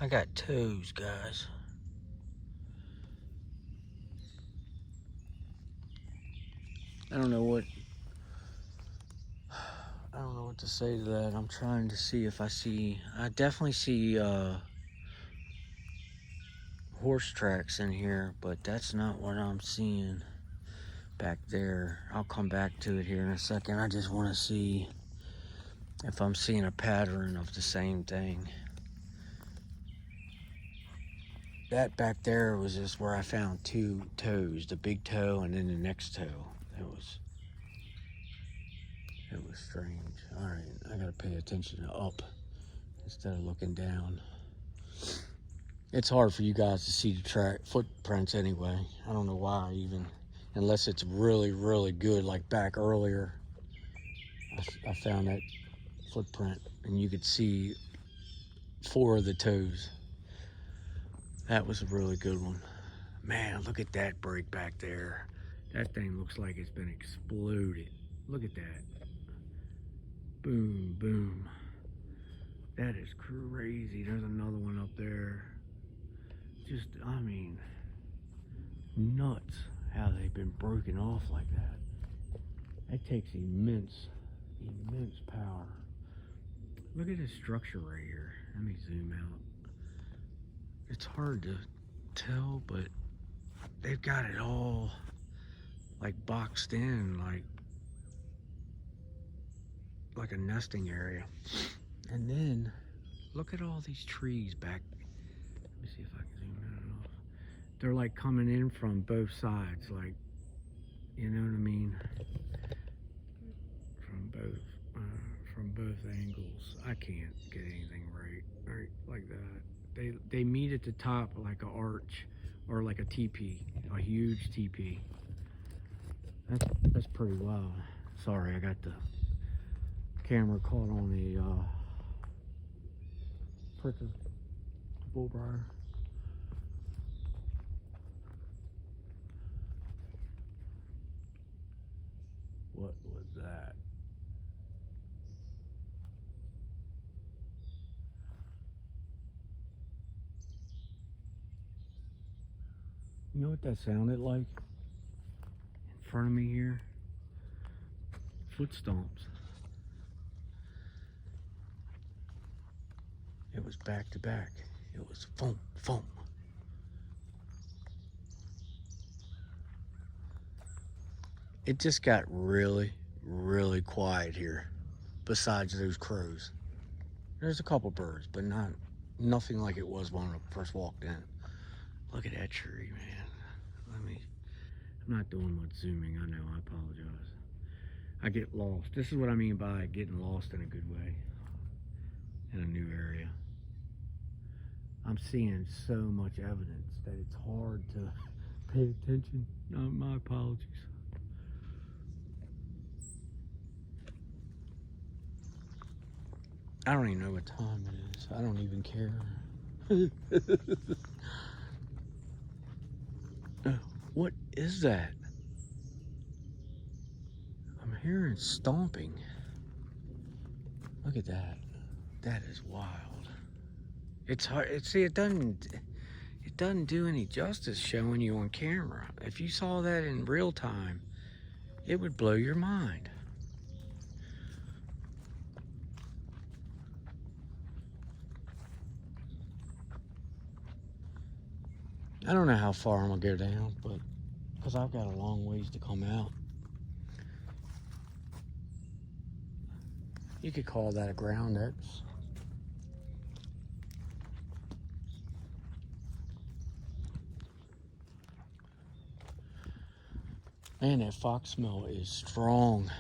I got toes, guys. I don't know what to say to that. I'm trying to see if I definitely see horse tracks in here, but that's not what I'm seeing back there. I'll come back to it here in a second. I just want to see if I'm seeing a pattern of the same thing. That back there was just where I found two toes, the big toe and then the next toe. It was strange. All right, I gotta pay attention to up instead of looking down. It's hard for you guys to see the footprints anyway. I don't know why, even unless it's really, really good. Like back earlier, I found that footprint and you could see 4 of the toes. That was a really good one. Man, look at that break back there. That thing looks like it's been exploded. Look at that. Boom, boom. That is crazy. There's another one up there. Just, I mean, nuts how they've been broken off like that. That takes immense power. Look at this structure right here. Let me zoom out. It's hard to tell, but they've got it all like boxed in, like a nesting area. And then look at all these trees back. Let me see if I can zoom in enough. They're like coming in from both sides, like, you know what I mean? From both angles. I can't get anything right like that. They meet at the top like a arch or like a teepee, a huge teepee. That's pretty wild. Sorry, I got the camera caught on the prick of bullbriar. What was that? You know what that sounded like? In front of me here? Foot stomps. It was back to back. It was foam, foam. It just got really, really quiet here, besides those crows. There's a couple birds, but nothing like it was when I first walked in. Look at that tree, man. I'm not doing much zooming, I know, I apologize. I get lost. This is what I mean by getting lost in a good way, in a new area. I'm seeing so much evidence that it's hard to pay attention. My apologies. I don't even know what time it is. I don't even care. What is that? I'm hearing stomping. Look at that. That is wild. It's hard. See, it doesn't do any justice showing you on camera. If you saw that in real time, it would blow your mind. I don't know how far I'm gonna go down, but because I've got a long ways to come out. You could call that a ground X. Man, that fox smell is strong.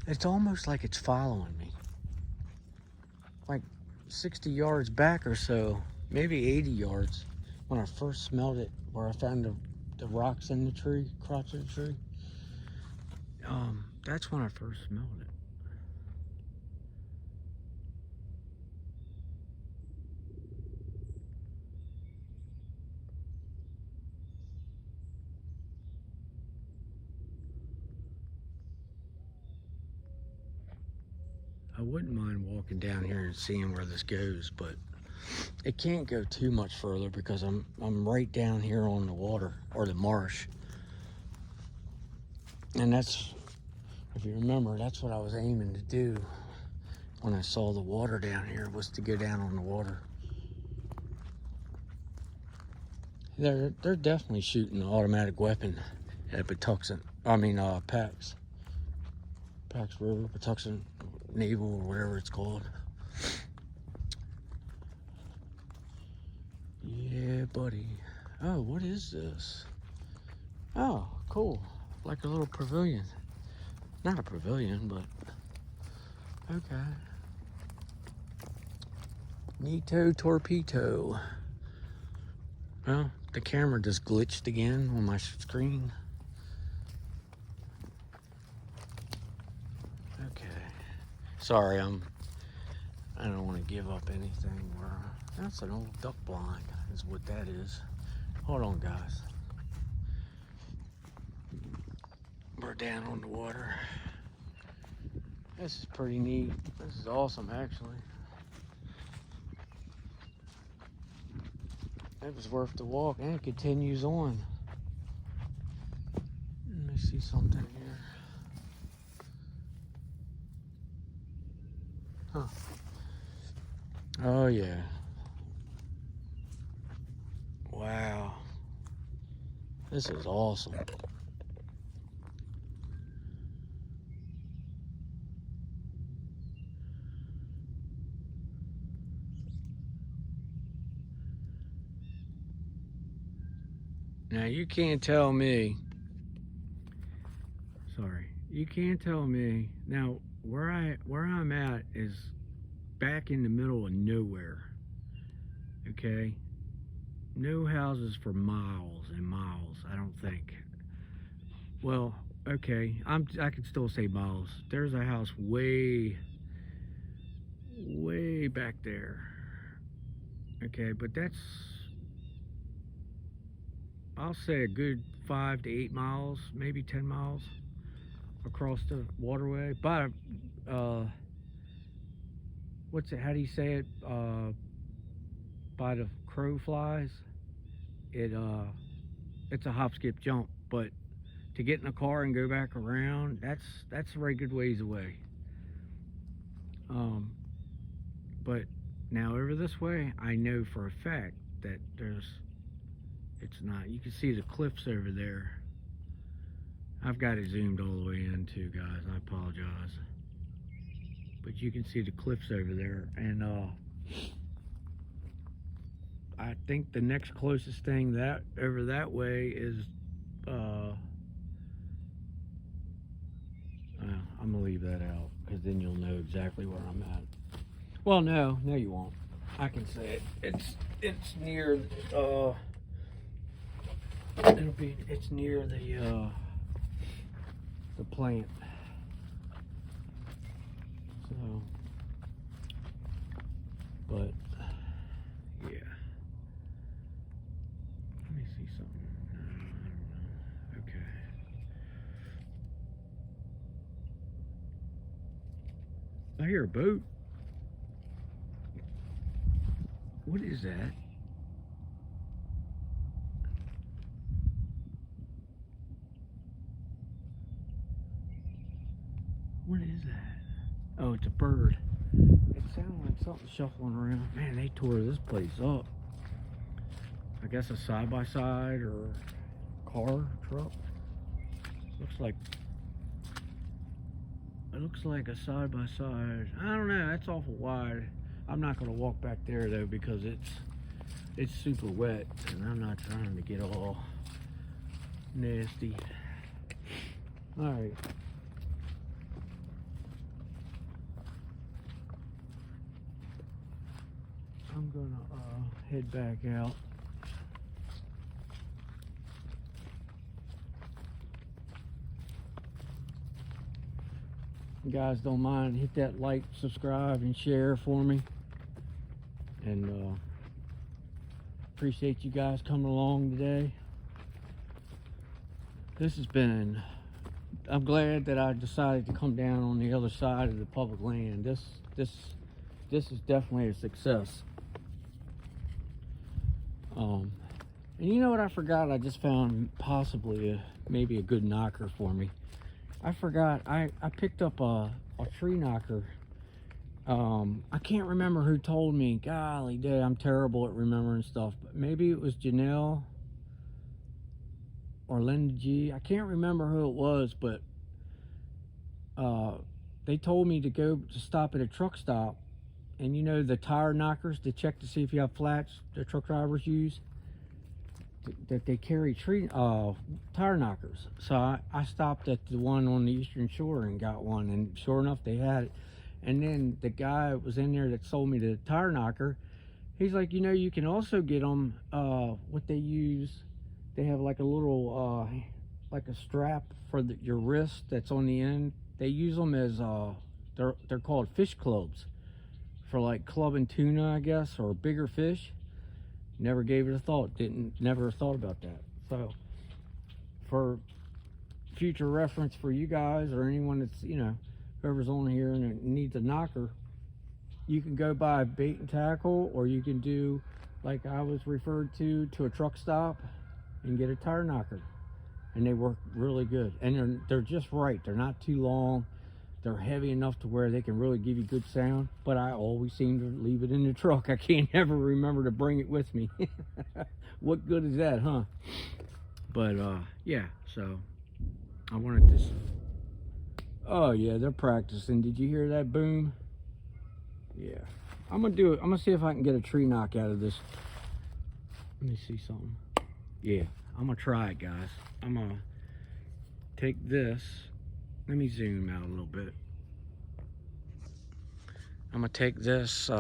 It's almost like it's following me. Like 60 yards back or so, maybe 80 yards, when I first smelled it, where I found the rocks in the tree, crotch of the tree. That's when I first smelled it. I wouldn't mind walking down here and seeing where this goes, but It can't go too much further because I'm right down here on the water or the marsh. And that's, if you remember, that's what I was aiming to do when I saw the water down here, was to go down on the water. They're definitely shooting an automatic weapon at Patuxent. Pax River, Patuxent Naval, or whatever it's called. Yeah, buddy. Oh, what is this? Oh, cool. Like a little pavilion. Not a pavilion, but okay. Neato Torpedo. Well, the camera just glitched again on my screen. Okay. Sorry, I don't want to give up anything. That's an old duck blind, is what that is. Hold on, guys. We're down on the water. This is pretty neat. This is awesome, actually. It was worth the walk, and it continues on. Let me see something here. Huh. Oh, yeah. Wow. This is awesome. Now you can't tell me. Sorry. You can't tell me. Now where I'm at is back in the middle of nowhere. Okay? No houses for miles and miles, I don't think. Well, okay, I can still say miles. There's a house way back there. Okay, but that's, I'll say a good 5 to 8 miles, maybe 10 miles across the waterway. By what's it? How do you say it? By the crow flies. It's a hop, skip, jump. But to get in a car and go back around, that's a very good ways away. But now over this way, I know for a fact that it's not. You can see the cliffs over there. I've got it zoomed all the way in too, guys. I apologize. But you can see the cliffs over there. And I think the next closest thing that over that way is I'm gonna leave that out, because then you'll know exactly where I'm at. Well, no you won't. I can say it. It's near it's near the plant. So, but yeah. Let me see something. Okay. I hear a boat. What is that? What is that? Oh, it's a bird. It sounded like something shuffling around. Man, they tore this place up. I guess a side-by-side or car, truck. It looks like a side-by-side. I don't know, that's awful wide. I'm not gonna walk back there though, because it's super wet and I'm not trying to get all nasty. All right. I'm gonna head back out. You guys don't mind, hit that like, subscribe, and share for me. And appreciate you guys coming along today. This has been, I'm glad that I decided to come down on the other side of the public land. This is definitely a success. And you know what I forgot? I just found possibly maybe a good knocker for me. I forgot I picked up a tree knocker. I can't remember who told me. Golly day, I'm terrible at remembering stuff. But maybe it was Janelle or Linda G. I can't remember who it was, but they told me to go to stop at a truck stop, and you know the tire knockers to check to see if you have flats the truck drivers use, that they carry tire knockers. So I stopped at the one on the Eastern Shore and got one, and sure enough they had it. And then the guy that was in there that sold me the tire knocker, he's like, you know, you can also get them, what they use, they have like a little, like a strap for your wrist that's on the end. They use them as, they're called fish clubs for like clubbing tuna, I guess, or bigger fish. Never gave it a thought, never thought about that. So for future reference for you guys or anyone that's, you know, whoever's on here and it needs a knocker, you can go buy bait and tackle, or you can do like I was referred to a truck stop and get a tire knocker, and they work really good. And they're just right. They're not too long. They're heavy enough to where they can really give you good sound, but I always seem to leave it in the truck. I can't ever remember to bring it with me. What good is that, huh? But yeah, so I wanted this. Oh yeah, they're practicing. Did you hear that boom? Yeah, I'm gonna do it. I'm gonna see if I can get a tree knock out of this. Let me see something. Yeah, I'm gonna try it, guys. I'm gonna take this. Let me zoom out a little bit. I'm gonna take this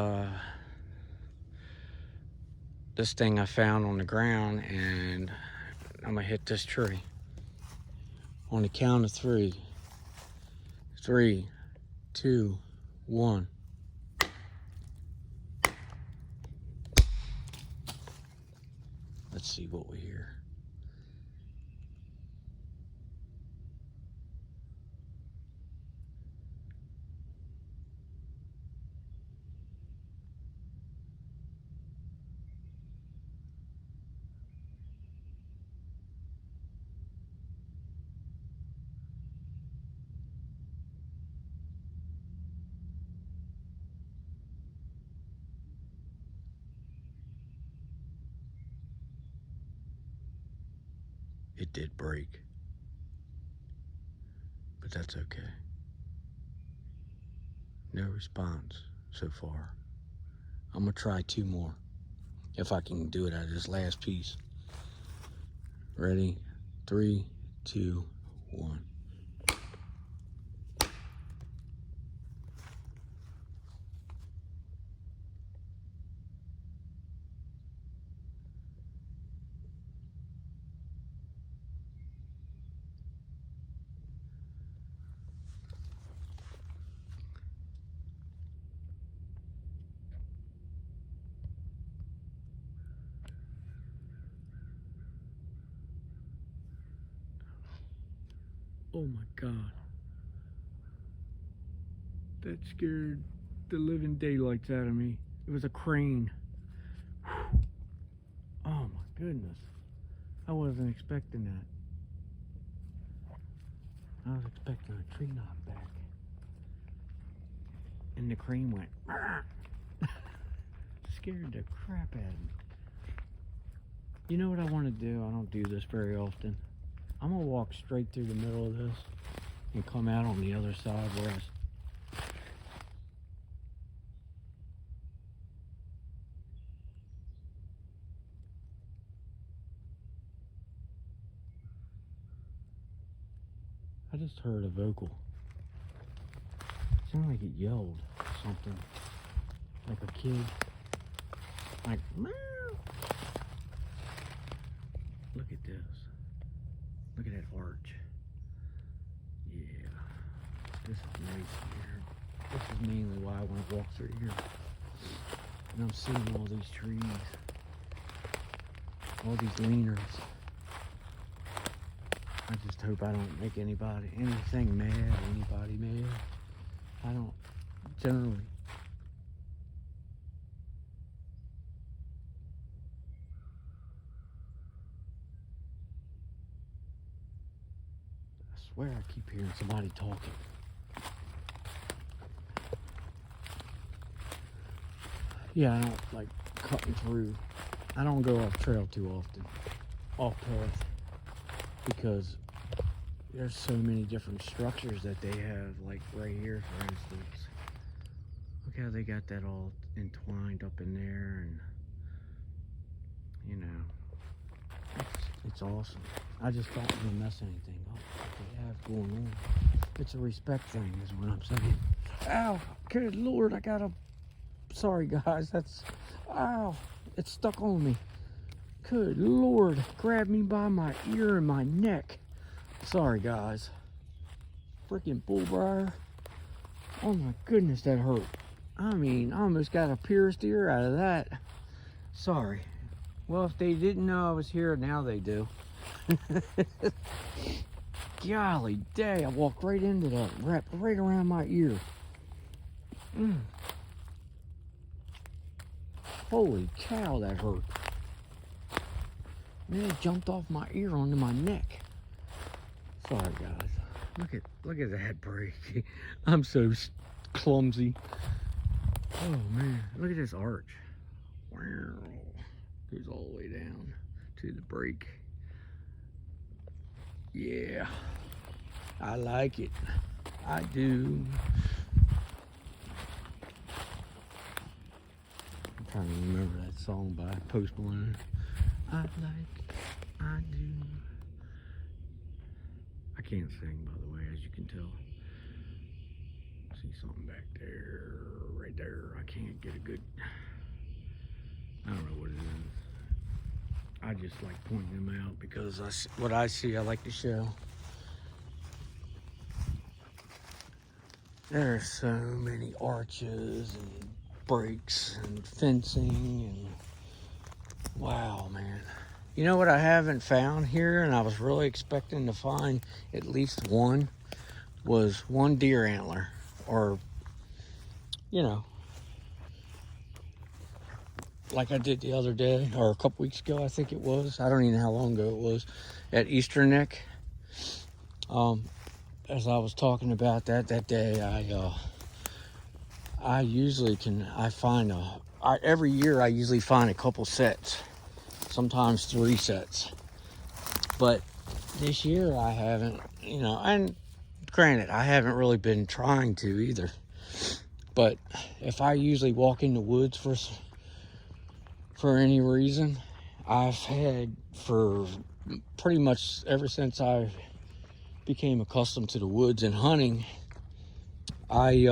this thing I found on the ground, and I'm gonna hit this tree on the count of 3. 3, 2, 1. Let's see what we hear. It did break, but that's okay. No response so far. I'm gonna try 2 more, if I can do it out of this last piece. Ready? 3, 2, 1. Oh my God. That scared the living daylights out of me. It was a crane. Whew. Oh my goodness. I wasn't expecting that. I was expecting a tree knockback. And the crane went. Scared the crap out of me. You know what I want to do? I don't do this very often. I'm gonna walk straight through the middle of this and come out on the other side where I just heard a vocal. It sounded like it yelled something. Like a kid. Like, meow. Look at this. Look at that arch. Yeah. This is nice here. This is mainly why I want to walk through here. And I'm seeing all these trees. All these leaners. I just hope I don't make anything mad, anybody mad. I don't generally. swear I keep hearing somebody talking. Yeah, I don't like cutting through. I don't go off trail too often, off path, because there's so many different structures that they have, like right here, for instance. Look how they got that all entwined up in there, and you know, it's awesome. I just don't want to mess anything up that they have going on. It's a respect thing, is what I'm saying. Ow! Good Lord, I got a. Sorry guys, that's. Ow! It's stuck on me. Good Lord, grabbed me by my ear and my neck. Sorry guys. Freaking bullbriar. Oh my goodness, that hurt. I mean, I almost got a pierced ear out of that. Sorry. Well, if they didn't know I was here, now they do. Golly day, I walked right into that, wrapped right around my ear. Holy cow, that hurt. Man, it jumped off my ear onto my neck. Sorry guys. Look at that break. I'm so clumsy. Oh man, look at this arch. Wow. Goes all the way down to the brake. Yeah, I like it. I do. I'm trying to remember that song by Post Malone. I like, I do. I can't sing, by the way, as you can tell. See something back there, right there. I can't get a good, I don't know what it is. I just like pointing them out because what I see, I like to show. There are so many arches and breaks and fencing and wow, man. You know what I haven't found here, and I was really expecting to find at least one, was one deer antler, or, you know, like I did the other day, or a couple weeks ago, I think it was. I don't even know how long ago it was, at Easter Neck. As I was talking about that day, I usually every year I usually find a couple sets, sometimes 3 sets. But this year I haven't, you know, and granted, I haven't really been trying to either. But if I usually walk in the woods for any reason, I've had for pretty much ever since I became accustomed to the woods and hunting, I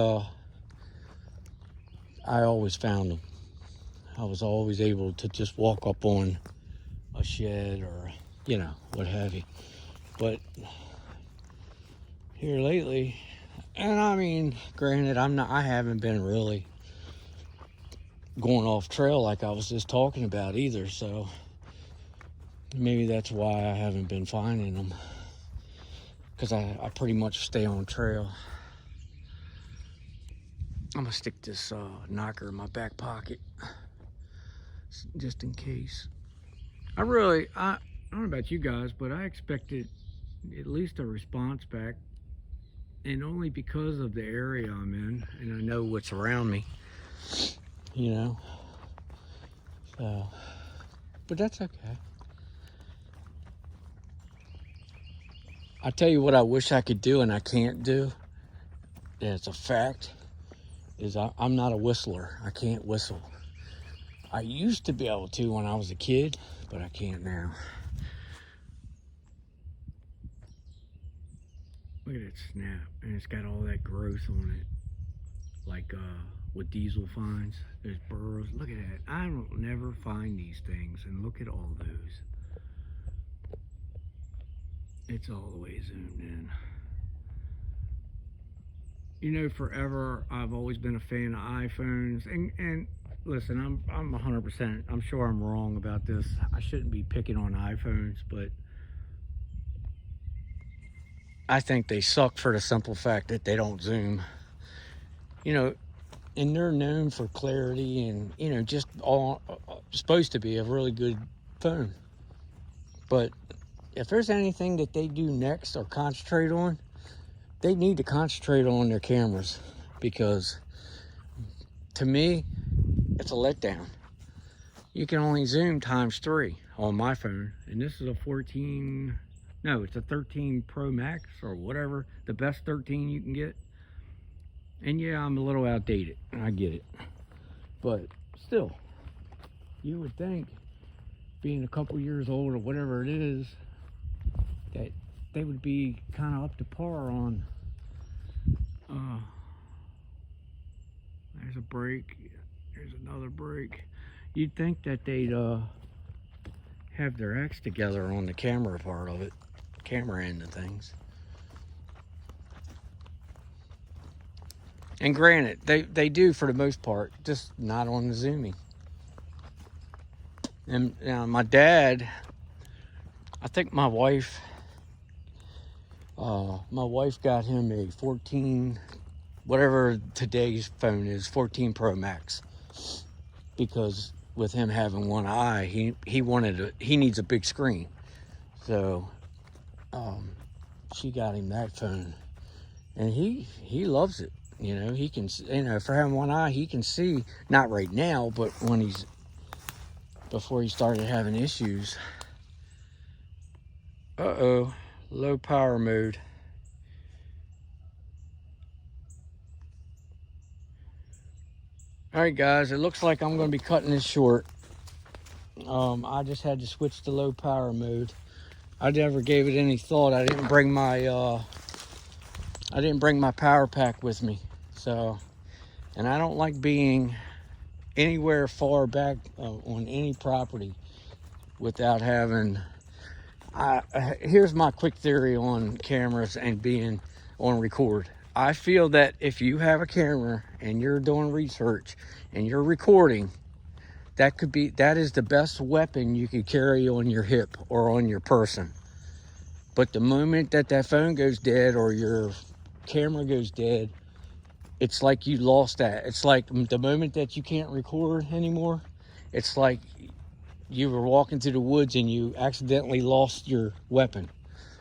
always found them. I was always able to just walk up on a shed or, you know, what have you. But here lately, and I mean, granted, I haven't been really going off trail like I was just talking about either, so maybe that's why I haven't been finding them, because I pretty much stay on trail. I'm gonna stick this knocker in my back pocket just in case. I don't know about you guys, but I expected at least a response back, and only because of the area I'm in and I know what's around me, you know. So, but that's okay. I tell you what I wish I could do and I can't do, and it's a fact, is I'm not a whistler. I can't whistle. I used to be able to when I was a kid, but I can't now. Look at it snap, and it's got all that growth on it, like what Diesel finds. There's burrows. Look at that. I don't never find these things, and look at all those. It's all the way zoomed in. You know, forever I've always been a fan of iPhones, and listen, I'm 100%. I'm sure I'm wrong about this. I shouldn't be picking on iPhones, but I think they suck for the simple fact that they don't zoom. You know, and they're known for clarity and, you know, just all supposed to be a really good phone. But if there's anything that they do next or concentrate on, they need to concentrate on their cameras, because to me, it's a letdown. You can only zoom ×3 on my phone, and this is a 14, no, it's a 13 Pro Max or whatever, the best 13 you can get. And yeah, I'm a little outdated, I get it, but still, you would think, being a couple years old or whatever it is, that they would be kind of up to par on. There's a break, there's another break. You'd think that they'd have their acts together on the camera part of it, camera end of things. And granted, they do for the most part, just not on the zooming. And now my dad, I think my wife got him a 14, whatever today's phone is, 14 Pro Max, because with him having one eye, he needs a big screen. So she got him that phone, and he loves it. You know, he can, you know, for having one eye, he can see, not right now, but when before he started having issues. Uh-oh, low power mode. All right, guys, it looks like I'm going to be cutting this short. I just had to switch to low power mode. I never gave it any thought. I didn't bring my power pack with me. So, and I don't like being anywhere far back on any property without having. Here's my quick theory on cameras and being on record. I feel that if you have a camera and you're doing research and you're recording, that is the best weapon you could carry on your hip or on your person. But the moment that phone goes dead or your camera goes dead, it's like you lost that. It's like the moment that you can't record anymore, it's like you were walking through the woods and you accidentally lost your weapon.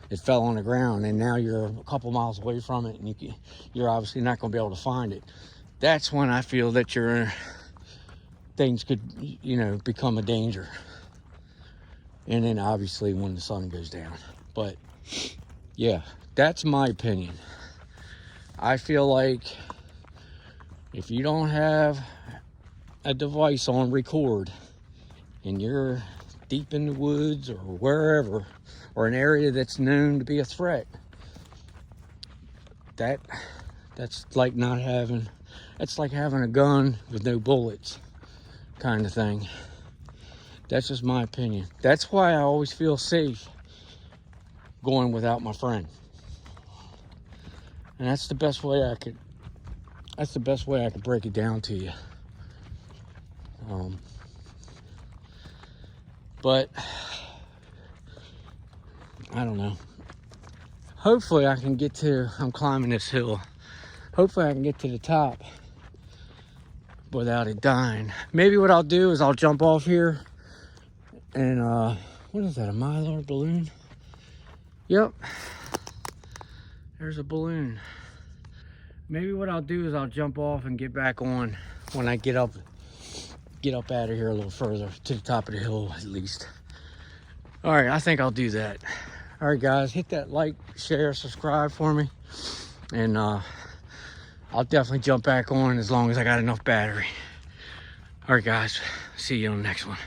It fell on the ground, and now you're a couple miles away from it, and you're obviously not going to be able to find it. That's when I feel that things could, you know, become a danger. And then obviously when the sun goes down. But yeah, that's my opinion. I feel like if you don't have a device on record and you're deep in the woods or wherever, or an area that's known to be a threat, that's like not having, it's like having a gun with no bullets kind of thing. That's just my opinion. That's why I always feel safe going without my friend. And that's the best way I could break it down to you. But I don't know. Hopefully I can I'm climbing this hill. Hopefully I can get to the top without it dying. Maybe what I'll do is I'll jump off here and what is that, a Mylar balloon? Yep, there's a balloon. Maybe what I'll do is I'll jump off and get back on when I get up out of here a little further, to the top of the hill at least. All right, I think I'll do that. All right, guys, hit that like, share, subscribe for me, and I'll definitely jump back on as long as I got enough battery. All right, guys, see you on the next one.